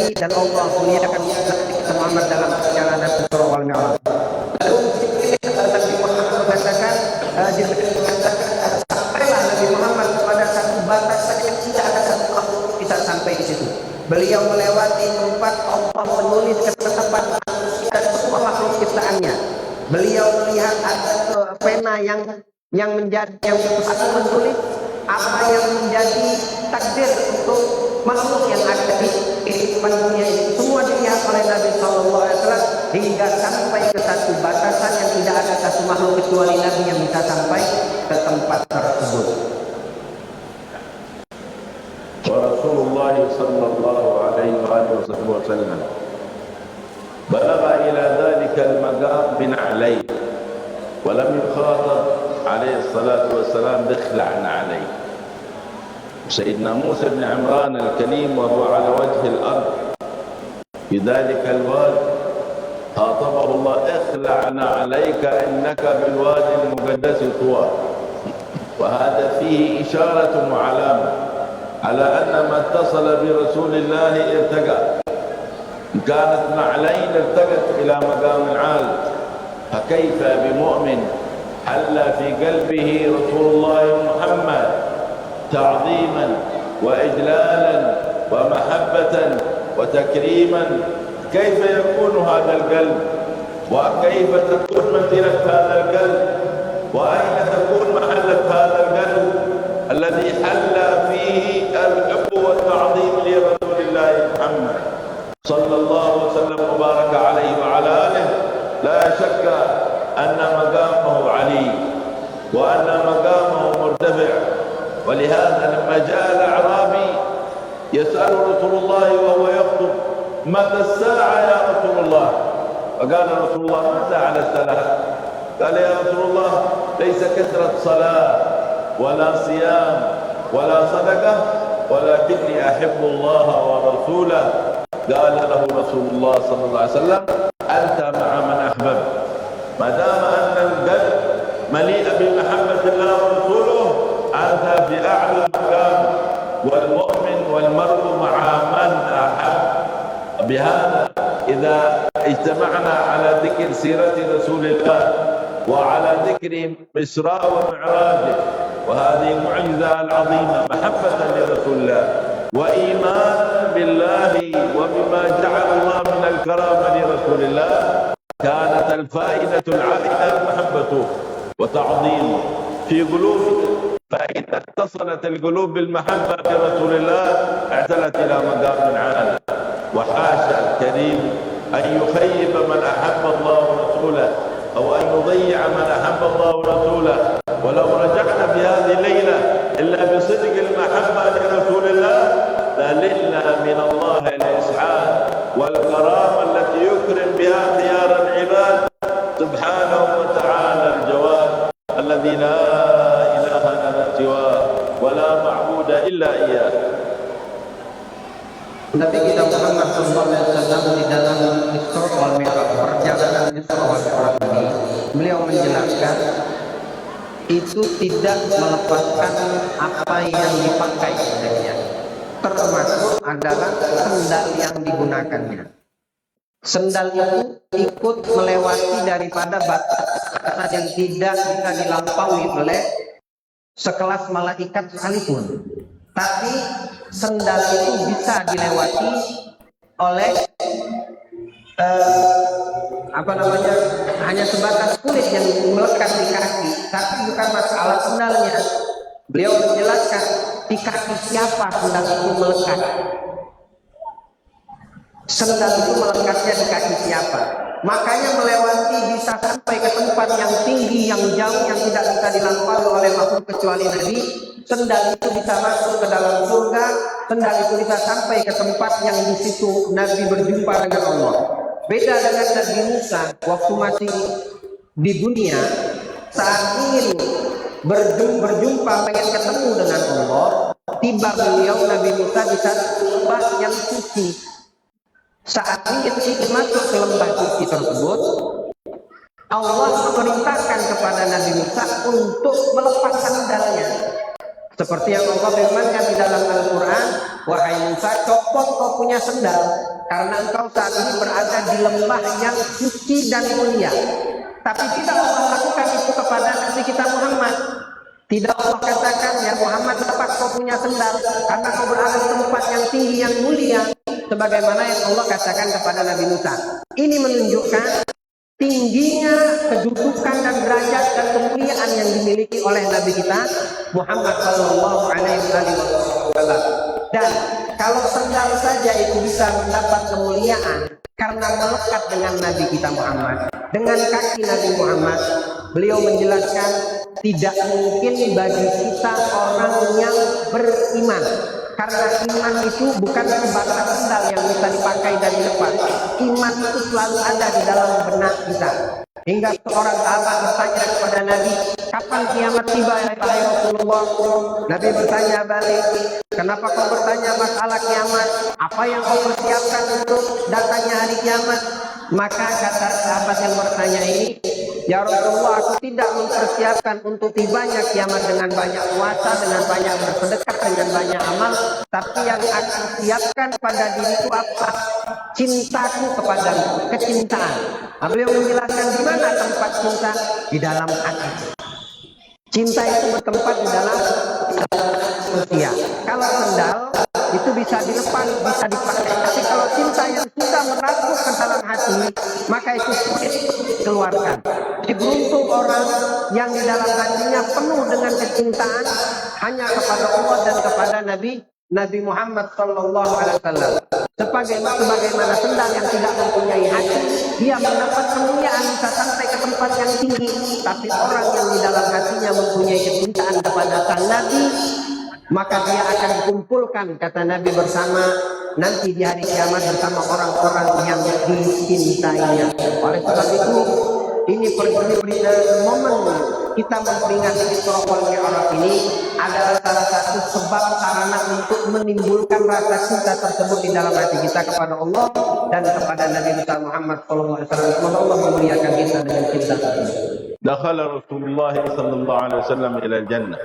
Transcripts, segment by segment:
terjadi dan Allah muliakan kita Muhammad dalam perjalanan Isra wal Mi'raj. Lalu Nabi Muhammad mengatakan sampailah Nabi Muhammad pada satu batasan yang tidak ada satu makhluk bisa sampai di situ. Beliau melewati tempat Allah menulis ketetapan manusia dan semua makhluk ciptaannya. Beliau melihat ada pena yang menulis apa yang menjadi takdir untuk makhluk yang ada di kehidupan dunia ini. Semua dilihat oleh Nabi SAW hingga sampai ke satu batasan yang tidak ada satu makhluk kecuali Nabi yang bisa sampai ke tempat tersebut. Rasulullah sallallahu alaihi wasallam balagha ila dhalika al-maqam bin alayhi wa lam yukhatab عليه الصلاة والسلام بخلع عليه. سيدنا موسى بن عمران الكليم وهو على وجه الأرض في ذلك الوادي خاطبه الله اخلع عليك إنك بالوادي المقدس طوى. وهذا فيه إشارة وعلامة على أن ما اتصل برسول الله ارتقى. كانت نعلين ارتقت إلى مقام عال، فكيف بمؤمن حل في قلبه رسول الله محمد تعظيما وإجلالا ومحبة وتكريما؟ كيف يكون هذا القلب؟ وكيف تكون منزلة هذا القلب؟ وأين تكون محلة هذا القلب الذي حل فيه الحب والتعظيم لرسول الله محمد صلى الله وسلم وبارك عليه وعلى آله؟ لا شك أن مقامه علي وأن مقامه مرتفع. ولهذا لما جاء الأعرابي يسأل رسول الله وهو يخطب متى الساعة يا رسول الله؟ فقال رسول الله متى على الساعة؟ قال يا رسول الله ليس كثرة صلاة ولا صيام ولا صدقة ولكني أحب الله ورسوله. قال له رسول الله صلى الله عليه وسلم أنت مع من أحببت. ما دام أن القلب مليء بمحبة الله ورسوله أنت في أعلى مقام، والمؤمن والمرء مع من أحب. بهذا إذا اجتمعنا على ذكر سيرة رسول الله وعلى ذكر إسراء ومعراجه وهذه المعجزة العظيمة محبة لرسول الله وإيمانا بالله وبما جعل الله من الكرامة لرسول الله، كانت الفائدة العائدة محبته وتعظيمه في قلوبنا. فإذا اتصلت القلوب بالمحبة لرسول الله اعتلت إلى مقام عالي. وحاشا الكريم أن يخيب من أحب الله ورسوله أو أن يضيع من أحب الله ورسوله. ولو رجعنا في هذه الليلة إلا بصدق المحبة لرسول الله للنا من الله الإسعاد والكرامة التي يكرم بها خيار العباد سبحانه وتعالى الجواد الذي لا إله لنا سواه ولا معبود إلا إياه. Nabi kita Muhammad SAW di dalam Isra wal Mi'raj, perjalanan Isra wal Mi'raj ini, beliau menjelaskan itu tidak melepaskan apa yang dipakai olehnya, termasuk adalah sendal yang digunakannya. Sendal itu ikut melewati daripada batas yang tidak bisa dilampaui oleh sekelas malaikat sekalipun. Tapi sendal itu bisa dilewati oleh hanya sebatas kulit yang melekat di kaki, tapi bukan masalah sendalnya. Beliau menjelaskan di kaki siapa sendal itu melekat. Sendal itu melekatnya di kaki siapa. Makanya melewati bisa sampai ke tempat yang tinggi, yang jauh, yang tidak bisa dilampaui oleh makhluk kecuali Nabi. Sendal itu bisa masuk ke dalam surga. Sendal itu bisa sampai ke tempat yang di situ Nabi berjumpa dengan Allah. Beda dengan Nabi Musa waktu masih di dunia, saat ingin berjumpa, pengen ketemu dengan Allah, tiba beliau Nabi Musa di satu lembah yang suci. Saat ingin masuk ke lembah suci tersebut, Allah memerintahkan kepada Nabi Musa untuk melepas sandalnya. Seperti yang Allah firmankan di dalam Al-Quran, wahai Musa, copot kau punya sendal, karena engkau saat ini berada di lembah yang suci dan mulia. Tapi tidak Allah lakukan itu kepada Nabi kita Muhammad. Tidak Allah katakan, ya Muhammad, lepas kau punya sendal, karena kau berada di tempat yang tinggi, yang mulia, sebagaimana yang Allah katakan kepada Nabi Musa. Ini menunjukkan tingginya kedudukan dan derajat dan kemuliaan yang dimiliki oleh Nabi kita Muhammad Sallallahu Alaihi Wasallam. Dan kalau sendal saja itu bisa mendapat kemuliaan karena melekat dengan Nabi kita Muhammad, dengan kaki Nabi Muhammad, beliau menjelaskan tidak mungkin bagi kita orang yang beriman. Karena iman itu bukan sebatas sendal yang bisa dipakai dan dilepas. Iman itu selalu ada di dalam benak kita. Hingga seorang sahabat bertanya kepada Nabi, kapan kiamat tiba ya Rasulullah? Nabi bertanya balik, kenapa kau bertanya masalah kiamat? Apa yang kau persiapkan untuk datangnya hari kiamat? Maka kata sahabat yang bertanya ini, ya Rasulullah, aku tidak mempersiapkan untuk tibanya kiamat dengan banyak puasa, dengan banyak bersedekah, dengan banyak amal. Tapi yang aku siapkan pada diriku apa? Cintaku kepadamu, kecintaan. Beliau menjelaskan di mana tempat cinta? Di dalam hati. Cinta itu bertempat di dalam manusia. Kalau sendal itu bisa dilepas, bisa dipakai. Tapi kalau cinta yang sudah merasuk ke dalam hati, maka itu sulit dikeluarkan. Jadi beruntung orang yang di dalam hatinya penuh dengan kecintaan hanya kepada Allah dan kepada Nabi Muhammad Sallallahu Alaihi Wasallam. Sebagaimana sendal yang tidak mempunyai hati, dia mendapat kemuliaan bisa sampai ke tempat yang tinggi. Tapi orang yang di dalam hatinya mempunyai kecintaan kepada sang Nabi, maka dia akan dikumpulkan, kata Nabi, bersama nanti di hari kiamat bersama orang-orang yang dicintainya. Oleh sebab itu, ini momen kita memperingati Isra wal Mi'raj ini adalah salah satu sebab sarana untuk menimbulkan rasa cinta tersebut di dalam hati kita kepada Allah dan kepada Nabi kita Muhammad sallallahu alaihi wasallam. Semoga Allah memuliakan kita dengan cinta tersebut. Dakhala Rasulullah sallallahu alaihi wasallam ila al-jannah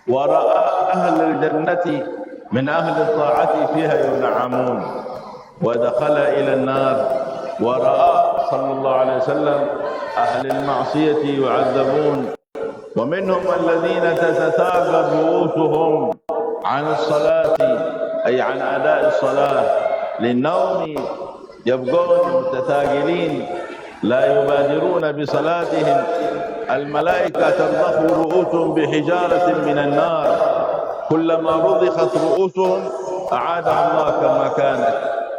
wa ra'a ahli al-jannati min ahli at-ta'ati fiha yun'amun wa dakhala ila an-nar wa ra'a sallallahu alaihi wasallam ahli al-ma'siyati yu'adzabun ومنهم الذين تتثاقل رؤوسهم عن الصلاة أي عن أداء الصلاة للنوم يبقون متثاقلين لا يبادرون بصلاتهم الملائكة ترضخ رؤوسهم بحجارة من النار كلما رضخت رؤوسهم أعادها الله كما كانت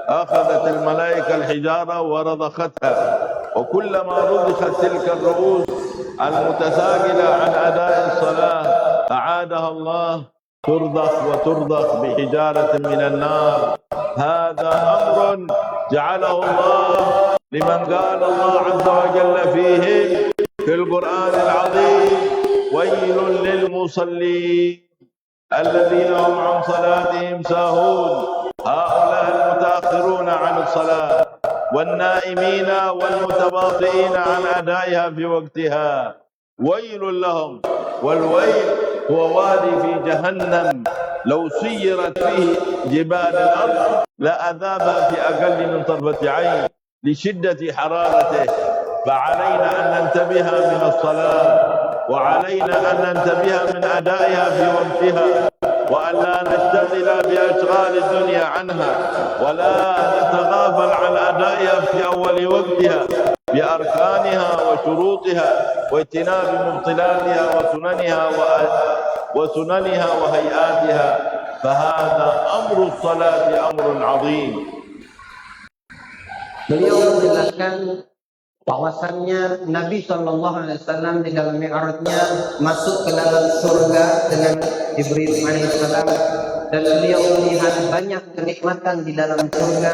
أخذت الملائكة الحجارة ورضختها وكلما رضخت تلك الرؤوس المتثاقلة عن أداء الصلاة أعادها الله ترضخ وترضخ بحجارة من النار. هذا أمر جعله الله لمن قال الله عز وجل فيه في القرآن العظيم ويل للمصلين الذين هم عن صلاتهم ساهون هؤلاء المتأخرون عن الصلاة والنائمين والمتباطئين عن أدائها في وقتها ويل لهم. والويل هو وادي في جهنم لو سيرت فيه جبال الأرض لأذابها في أقل من طرفة عين لشدة حرارته. فعلينا أن ننتبه من الصلاة وعلينا أن ننتبه من أدائها في وقتها وأن لا نشتغل بأشغال الدنيا عنها ولا نتغافل عن أدائها في أول وقتها بأركانها وشروطها واجتناب مبطلاتها وسننها وهيئاتها. فهذا أمر الصلاة أمر عظيم. Beliau menjelaskan bahwasannya Nabi Shallallahu Alaihi Wasallam di dalam Mi'rajnya masuk ke dalam surga dengan Jibril alaihissalam dan beliau melihat banyak kenikmatan di dalam surga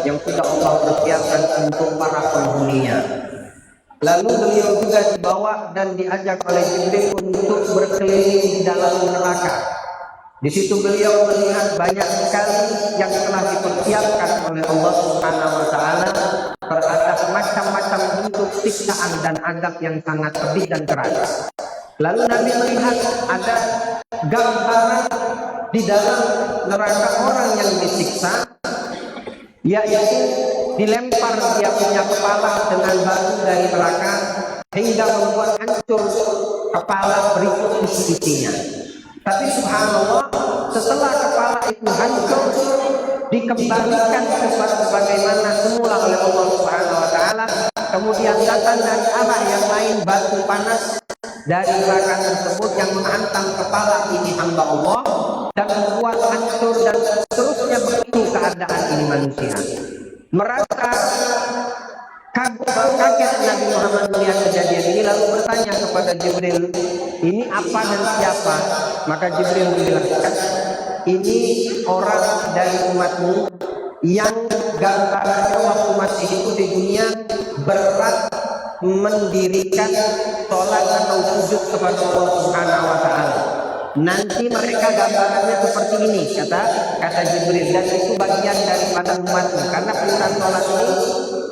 yang sudah Allah persiapkan untuk para penghuninya. Lalu beliau juga dibawa dan diajak oleh Jibril untuk berkeliling di dalam neraka. Di situ beliau melihat banyak sekali yang telah dipersiapkan oleh Allah Subhanahu wa taala terhadap macam-macam bentuk siksaan dan azab yang sangat pedih dan keras. Lalu Nabi melihat ada gambaran di dalam neraka orang yang disiksa, yaitu dilempar dia punya kepala dengan batu dari neraka hingga membuat hancur kepala berikut isi-isinya. Tapi subhanallah, setelah kepala itu hancur, dikembalikan sebagaimana semula oleh Allah Subhanahu wa taala, kemudian datang dari arah yang lain batu panas dari neraka tersebut yang menghantam kepala ini hamba Allah dan membuat hancur, dan seterusnya begitu keadaan ini manusia. Merasa kaget Nabi Muhammad melihat kejadian ini, lalu bertanya kepada Jibril, ini apa dan siapa? Maka Jibril menjelaskan, ini orang dari umatmu yang gambarannya waktu masih hidup di dunia berat mendirikan sholat atau sujud kepada Allah Subhanahu wa taala. Nanti mereka gambarannya seperti ini, kata Jibril, dan itu bagian daripada umatmu, karena perintah sholat ini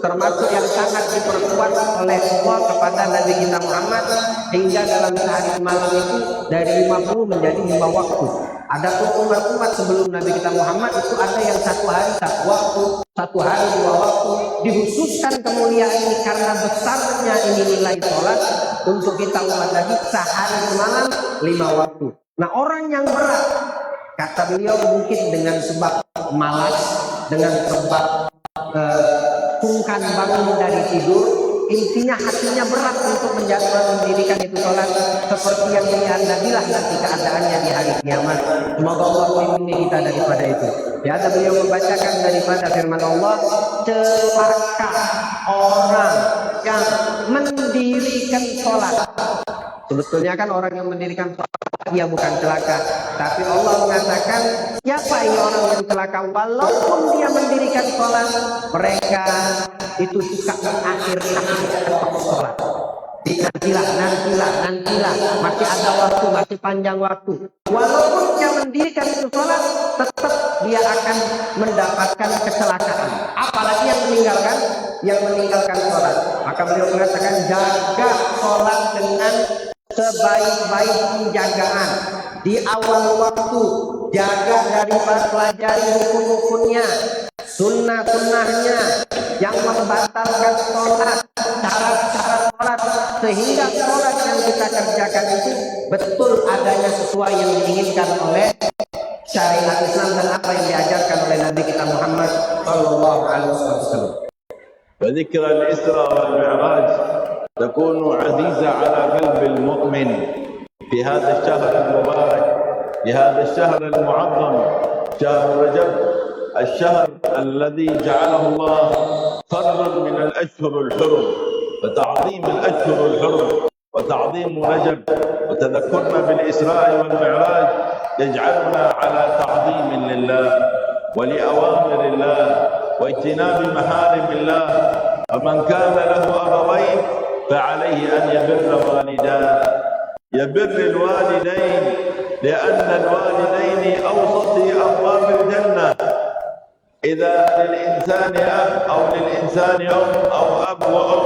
termasuk yang sangat diperkuat oleh Allah kepada Nabi kita Muhammad, hingga dalam sehari malam itu dari 50 menjadi 5 waktu. Adapun umat-umat sebelum Nabi kita Muhammad itu ada yang 1 hari 1 waktu, 1 hari 2 waktu. Dikhususkan kemuliaan ini karena besarnya ini nilai sholat untuk kita umat Nabi sehari semalam 5 waktu. Nah, orang yang berat, kata beliau, mungkin dengan sebab malas, dengan sebab sungkan bangun dari tidur, intinya hatinya berat untuk mendirikan itu sholat, seperti yang diandagilah nanti keadaannya di hari kiamat. Semoga Allah melindungi kita daripada itu. Ya, ada beliau membacakan daripada firman Allah, celaka orang yang mendirikan sholat. Sebetulnya kan orang yang mendirikan sholat dia bukan celaka, tapi Allah mengatakan siapa ini orang yang celaka, walaupun dia mendirikan sholat, mereka itu suka akhir sholat. Nantilah, masih ada waktu, masih panjang waktu. Walaupun dia mendirikan itu sholat, tetap dia akan mendapatkan kecelakaan. Apalagi yang meninggalkan sholat. Maka beliau mengatakan, jaga sholat dengan sebaik-baik penjagaan. Di awal waktu, jaga dari pelajari hukum-hukumnya, sunnah-sunnahnya yang membatalkan sholat, syarat-syarat sholat, sehingga sholat yang kita kerjakan itu betul adanya sesuai yang diinginkan oleh syariat Islam dan apa yang diajarkan oleh Nabi kita Muhammad sallallahu alaihi wasallam. وذكر الإسراء والمعراج تكون عزيزة على قلب المؤمن في هذا الشهر المبارك، في هذا الشهر المعظم، شهر رجب، الشهر الذي جعله الله فردا من الأشهر الحرم. فتعظيم الأشهر الحرم وتعظيم رجب وتذكرنا بالإسراء والمعراج يجعلنا على تعظيم لله ولأوامر الله واجتناب محارم الله. ومن كان له أبوين فعليه أن يبر والداه، يبر الوالدين، لأن الوالدين أوسط أبواب الجنة. إذا للإنسان أب أو للإنسان أم أو أب وأم،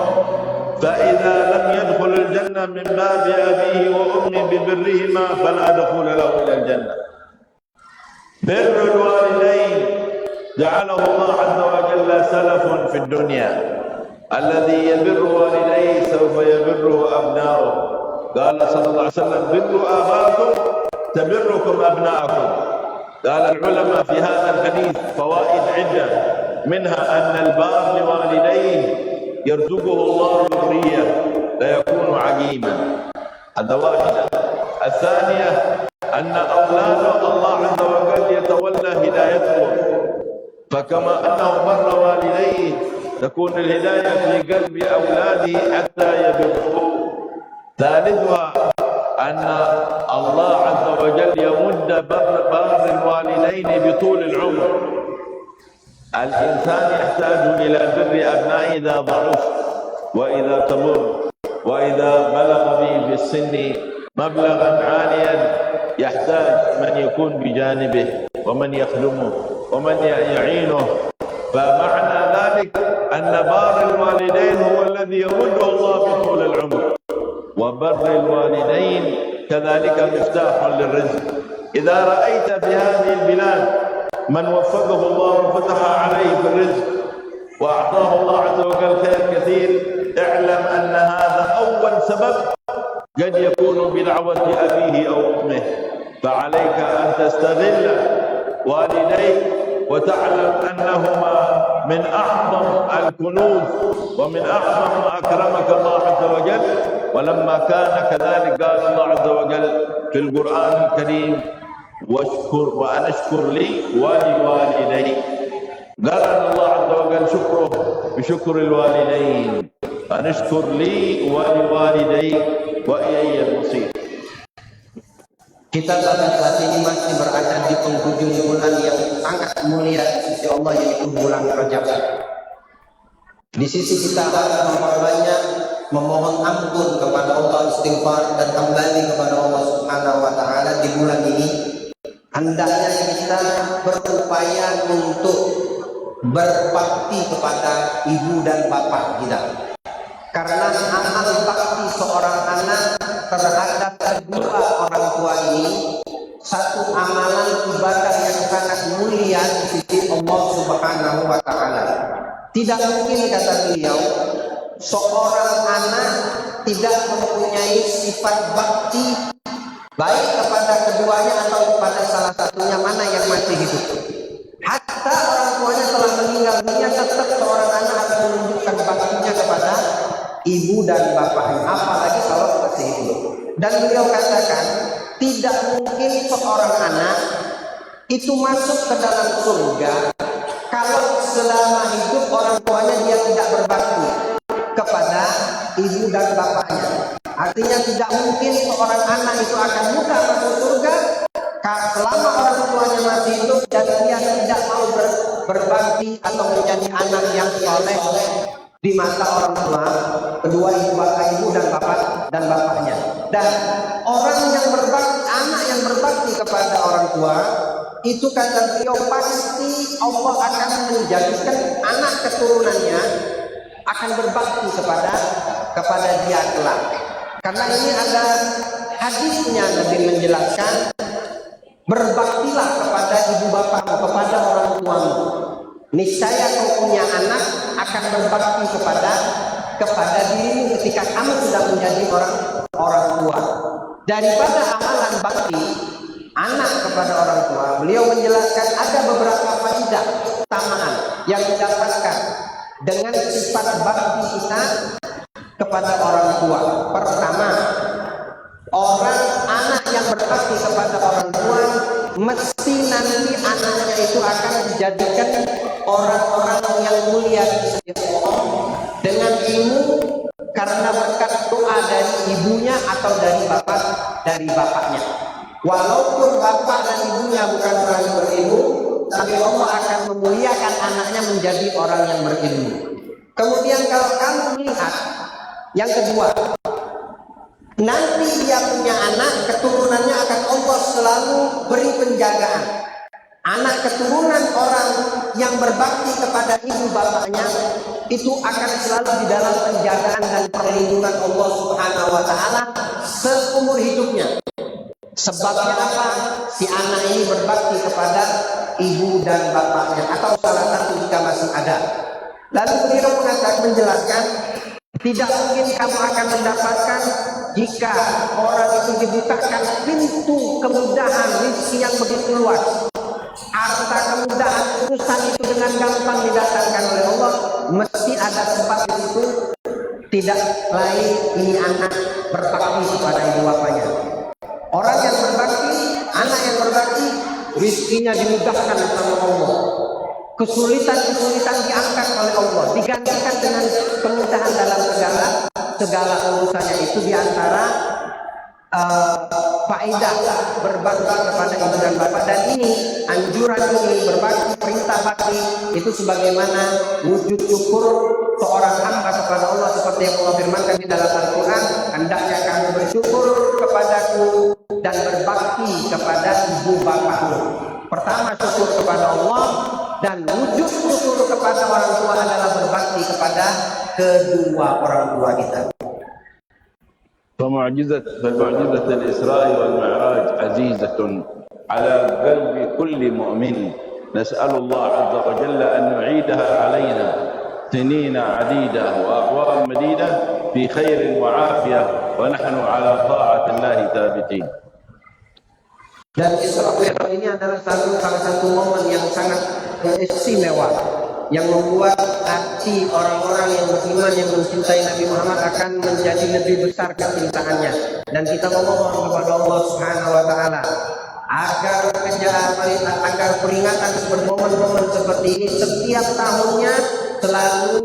فإذا لم يدخل الجنة من باب أبيه وأمه ببرهما فلا دخول له إلى الجنة. بر الوالدين جعله الله عز وجل سلف في الدنيا، الذي يبر والديه سوف يبره أبناؤه. قال صلى الله عليه وسلم: بروا آباءكم تبركم أبناءكم. قال العلماء في هذا الحديث فوائد عدة، منها أن البار لوالديه يرزقه الله ذرية لا يكون عجيما، هذا واحدة. الثانية أن أولاد الله عز وجل يتولى هدايتهم، فكما أنه بر والديه تكون الهداية في قلب أولاده حتى يبروا. ثالثها أن الله عز وجل يمد بر الوالدين بطول العمر. الإنسان يحتاج إلى بر أبنائه إذا ضعف وإذا كبر وإذا بلغ به في السن مبلغا عاليا، يحتاج من يكون بجانبه ومن يخدمه ومن يعينه. فمعنى ذلك أن بار الوالدين هو الذي يمده الله بطول العمر، وبر الوالدين كذلك مفتاح للرزق. إذا رأيت في هذه البلاد من وفقه الله وفتح عليه في الرزق وأعطاه الله عز وجل خير كثير، اعلم أن هذا أول سبب قد يكون بدعوة أبيه أو أمه. فعليك أن تستغل والديك وتعلم أنهما من أعظم الكنوز ومن أعظم ما أكرمك الله عز وجل. ولما كان كذلك قال الله عز وجل في القرآن الكريم: واشكر وأن اشكر لي ولوالدي. قال الله عز وجل شكره بشكر الوالدين، أن اشكر لي ولوالدي وإلي المصير. Kita saat ini masih berada di penghujung bulan yang sangat mulia di sisi Allah, yaitu bulan Rajab. Di sisi kita harus memperbanyak memohon ampun kepada Allah, istighfar dan kembali kepada Allah Subhanahu wa taala di bulan ini. Hendaknya kita berupaya untuk berbakti kepada ibu dan bapak kita. Karena amal bakti seorang anak terhadap kedua orang tua ini satu amalan ibadah yang sangat mulia di sisi Allah Subhanahu wa taala. Tidak mungkin, kata beliau, seorang anak tidak mempunyai sifat bakti baik kepada keduanya atau kepada salah satunya mana yang masih hidup. Hatta orang tuanya telah meninggal dunia, tetap seorang anak akan menunjukkan baktinya kepada ibu dan bapaknya, apalagi kalau masih hidup. Dan beliau katakan, tidak mungkin seorang anak itu masuk ke dalam surga kalau selama hidup orang tuanya dia tidak berbakti kepada ibu dan bapaknya. Artinya tidak mungkin seorang anak itu akan mudah masuk surga selama orang tuanya masih hidup dan dia tidak mau berbakti atau menjadi anak yang soleh di mata orang tua, kedua ibu dan bapaknya. Dan orang yang berbakti, anak yang berbakti kepada orang tua, itu kata beliau pasti Allah akan menjadikan anak keturunannya akan berbakti kepada dia kelak. Karena ini ada hadisnya, Nabi menjelaskan, berbaktilah kepada ibu bapakmu, kepada orang tuamu. Niscaya kau punya anak akan berbakti kepada dirimu ketika kamu sudah menjadi orang tua. Daripada amalan bakti anak kepada orang tua, beliau menjelaskan ada beberapa faedah keutamaan yang didapatkan dengan sifat bakti kita kepada orang tua. Pertama, anak yang berbakti kepada orang tua mesti nanti anaknya itu akan dijadikan orang-orang yang mulia di sisi Allah dengan ilmu, karena berkat doa dari ibunya atau dari bapaknya. Walaupun bapak dan ibunya bukan orang berilmu, tapi Allah akan memuliakan anaknya menjadi orang yang berilmu. Kemudian kalau kamu melihat yang kedua, nanti dia punya anak, keturunannya akan Allah selalu beri penjagaan. Anak keturunan orang yang berbakti kepada ibu bapaknya itu akan selalu di dalam penjagaan dan perlindungan Allah Subhanahu wa taala seumur hidupnya. Sebabnya apa? Si anak ini berbakti kepada ibu dan bapaknya atau salah satu jika masih ada. Lalu beliau menjelaskan, tidak mungkin kamu akan mendapatkan jika orang itu dibukakan pintu kemudahan rezeki yang begitu luas, harta kemudahan urusan itu dengan gampang didatangkan oleh Allah, mesti ada tempat itu tidak lain ini anak berbakti kepada ibu bapaknya. Orang yang berbakti, anak yang berbakti, rezekinya dimudahkan sama Allah. Kesulitan-kesulitan diangkat oleh Allah, digantikan dengan kemudahan dalam segala urusannya. Itu diantara faedah berbakti kepada ibu dan bapak. Dan ini anjuran ini berbakti, perintah bakti itu sebagaimana wujud syukur seorang hamba kepada Allah, seperti yang Allah firmankan di dalam Al-Quran, hendaknya kamu bersyukur kepadaku dan berbakti kepada ibu bapakmu. Pertama syukur kepada Allah, dan wujud syukur kepada orang tua adalah berbakti kepada kedua orang tua kita. فمعجزة الإسراء والمعراج عزيزة على قلب كل مؤمن. نسأل الله عز وجل أن يعيدها علينا سنين عديدة وأعوام مديدة في خير وعافية ونحن على طاعة الله ثابتين. Dan Isra Mi'raj ini adalah salah satu momen yang sangat istimewa yang membuat hati orang-orang yang beriman yang mencintai Nabi Muhammad akan menjadi lebih besar kecintaannya. Dan kita memohon kepada Allah Subhanahu wa taala agar peringatan momen-momen seperti ini setiap tahunnya selalu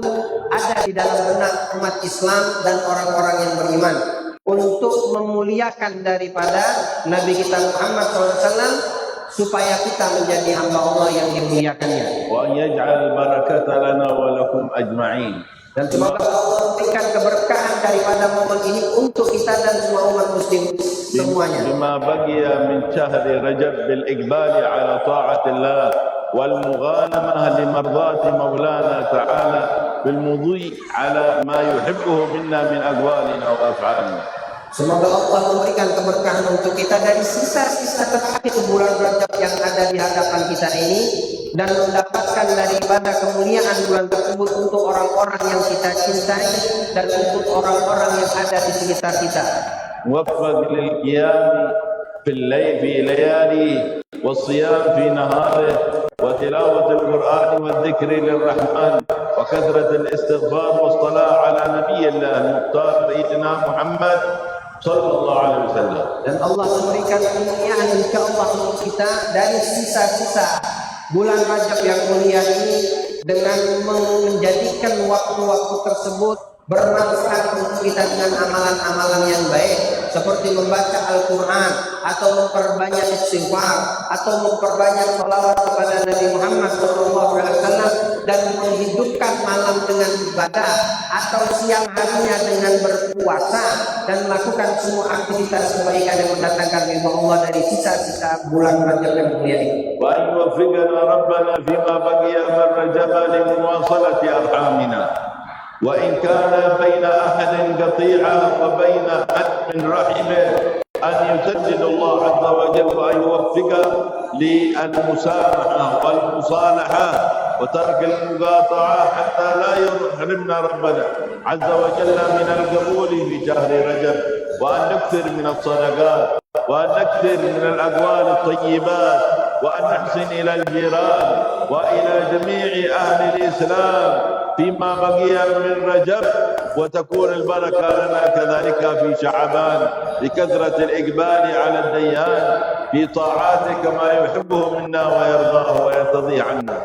ada di dalam benak umat Islam dan orang-orang yang beriman untuk memuliakan daripada Nabi kita Muhammad SAW supaya kita menjadi hamba Allah yang dimuliakannya. Wa yaj'al barakata lana wa lakum ajma'in. Dan semoga Allah memberikan keberkahan daripada momen ini untuk kita dan semua umat muslim semuanya. Bima baqiya min syahri Rajab bil iqbali ala ta'atillah wal mughanamah li mardati maulana ta'ala bil mudhi ala ma yuhibbuhu minna min aqwalina wa af'alina. Semoga Allah memberikan keberkahan untuk kita dari sisa-sisa terakhir bulan Rajab yang ada di hadapan kita ini dan mendapatkan daripada kemuliaan bulan tersebut untuk orang-orang yang kita cintai dan untuk orang-orang yang ada di sekitar kita. Waffaq lil qiyam fi layali was-siyam fi nahari wa tilawati al-Qur'an wa dhikri lir-Rahman wa kathrat al-istighfar was-salah ala nabiyyillah al-mukhtar sayyidina Muhammad sallallahu alaihi wasallam. Dan Allah memberikan kemuliaan insyaallah untuk kita dari sisa-sisa bulan Rajab yang mulia ini dengan menjadikan waktu-waktu tersebut bermanfaat untuk kita dengan amalan-amalan yang baik seperti membaca Al-Quran atau memperbanyak istighfar atau memperbanyak sholawat kepada Nabi Muhammad SAW dan menghidupkan malam dengan ibadah atau siang harinya dengan berpuasa dan melakukan semua aktivitas kebaikan yang mendatangkan ridha Allah dari sisa-sisa bulan Rajab yang mulia ini. Wa yuwaffiqana rabbana fima baqiya min Rajab li muwasalati arhamina. وإن كان بين أحد قطيعة وبين أحد من رحمه أن يسدد الله عز وجل وأن يوفق للمسامحة والمصالحة وترك المقاطعة حتى لا يحرمنا ربنا عز وجل من القبول في شهر رجب وأن نكثر من الصدقات وأن نكثر من الأقوال الطيبات وأن نحسن إلى الجيران وإلى جميع أهل الإسلام فيما بقي من رجب وتكون البركة لنا كذلك في شعبان بكثرة الإقبال على الديان في طاعاتك ما يحبه منا ويرضاه ويرتضي عنا.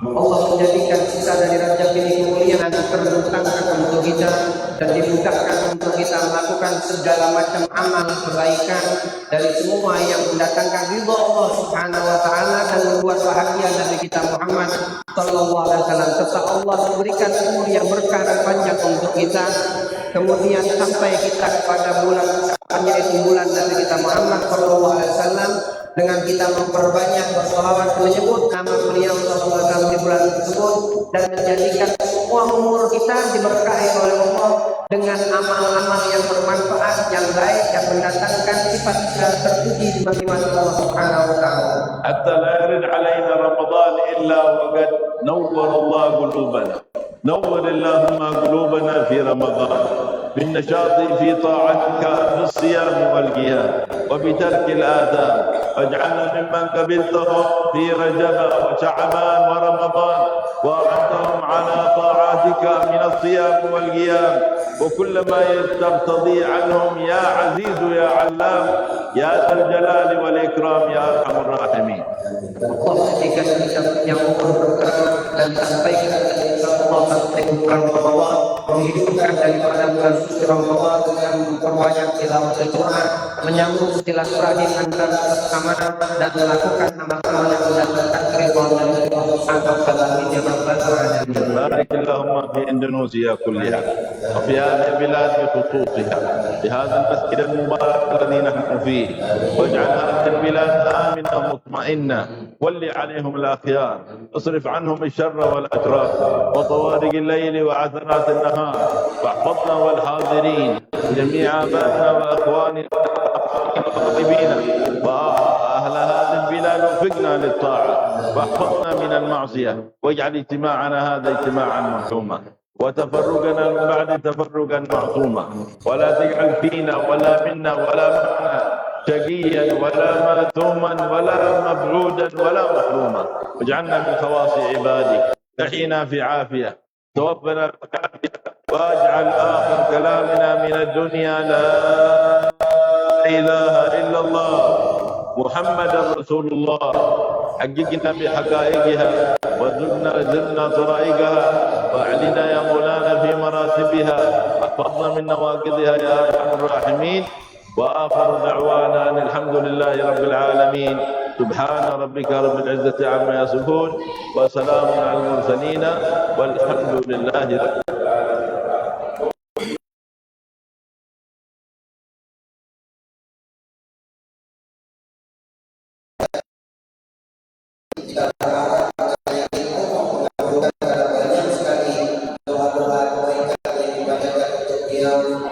Allah menjadikan sisa dari Rajab ini kemuliaan terbentangkan untuk kita dan dimudahkan untuk kita melakukan segala macam amal kebaikan dari semua yang mendatangkan ridha Allah Subhanahu wa taala dan membuat bahagia Nabi kita Muhammad sallallahu alaihi wasallam. Serta Allah memberikan umur yang berkah dan panjang untuk kita. Kemudian sampai kita kepada bulan yaitu bulan Nabi kita Muhammad sallallahu alaihi wasallam dengan kita memperbanyak bersolawat menyebut nama beliau sallallahu alaihi wasallam di bulan tersebut dan menjadikan semua umur kita diberkahi oleh Allah dengan amal-amal yang bermanfaat yang baik yang mendatangkan sifat terpuji di bagi Allah Subhanahu wa taala. Hatta la yarid alaina Ramadan illa waqad nawwara Allah qulubana. نور اللهم قلوبنا في رمضان بالنشاط في طاعتك بالصيام والقيام وبترك الآثام واجعلنا ممن قبلتهم في رجب وشعبان ورمضان وأعنتهم على طاعاتك من الصيام والقيام وكل ما تقتضي عنهم يا عزيز يا علام يا ذا الجلال والإكرام يا أرحم الراحمين. Jika kita yang berkenan dan sampaikan Allah sampai bulan Ramadan menghidupkan daripada bulan suci Ramadan dengan memperbanyak tilawah Al-Quran, menyambung silaturahim antara sesama dan melakukan amal-amal yang mendatangkan ridha dari Allah Subhanahu wa taala. بارك اللهم في اندونيسيا كلها وفي هذه البلاد بخصوصها بهذا المسجد المبارك الذي نحن فيه واجعل هذه البلاد آمنة مطمئنة ولي عليهم الأخيار اصرف عنهم الشر والأتراف وطوارق الليل وعثرات النهار واحفظنا والحاضرين جميع آبائنا وأخواننا وأقربائنا وأهل هذه بلال وفقنا للطاعة واحفظنا من المعصية واجعل اجتماعنا هذا اجتماعا مرحوما وتفرقنا من بعد تفرقا معصوما ولا تجعل فينا ولا منا ولا معنا شقيا ولا ماثوما ولا مبعودا ولا محروما واجعلنا من خواص عبادك تحينا في عافية توفنا بالعافية واجعل آخر كلامنا من الدنيا لا إله إلا الله محمد رسول الله حققنا بحقائقها وزدنا طرائقها واعلنا يا مولانا في مراتبها واحفظنا من نواقضها يا ارحم الراحمين واخر دعوانا ان الحمد لله رب العالمين سبحان ربك رب العزه عما يصفون وسلام على المرسلين والحمد لله رب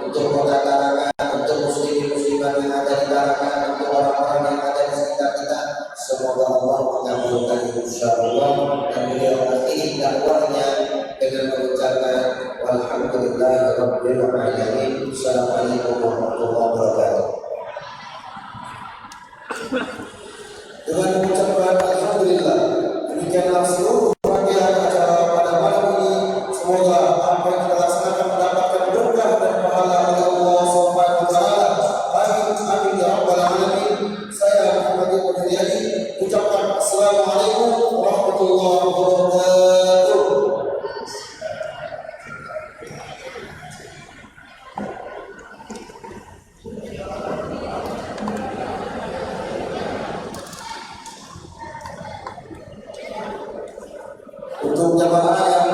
untuk kota Tarakan, untuk muslim-musliman yang ada di Tarakan, untuk orang-orang yang ada di sekitar kita. Semoga Allah mengabulkan insyaallah dan beliau akhiri dakwahnya dengan mengucapkan walhamdulillahirabbil alamin. Assalamualaikum warahmatullahi wabarakatuh. Dengan mengucapkan alhamdulillah, demikianlah seluruh rangkaian acara pada malam ini. Semoga apa yang kita laksanakan mendapatkan berkah dan pahala oleh Allah Subhanahu wa taala. Amin amin ya rabbal alamin. Saya Muhammad Ibnu Riyadi ucapkan assalamualaikum warahmatullahi wabarakatuh. Untuk jamaah yang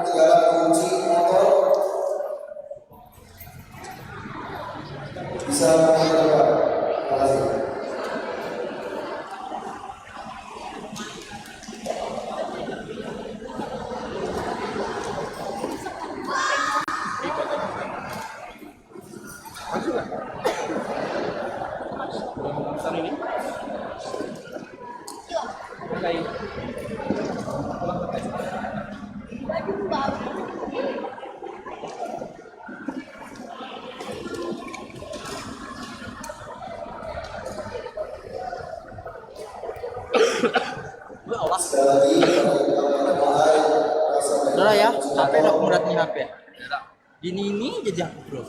ketinggalan kunci motor bisa mengambil Pak. Terima kasih. Udah ya, HP udah murat nih HP. Ini jadi aku bro.